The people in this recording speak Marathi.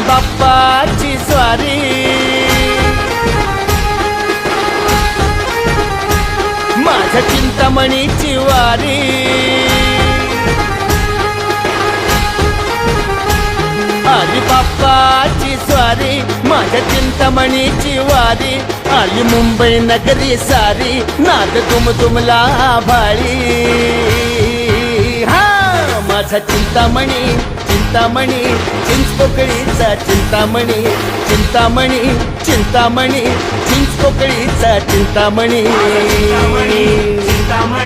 बाप्पाची स्वारी, माझ्या चिंतामणीची वारी, आली बाप्पाची स्वारी, माझ्या चिंतामणीची वारी, आली मुंबई नगरी सारी, नाद दुमदुमला भाळी. हा माझा चिंतामणी, चिंतामणी, चिंचपोकळीचा चिंतामणी, चिंतामणी, चिंतामणी, चिंचपोकळीचा चिंतामणी.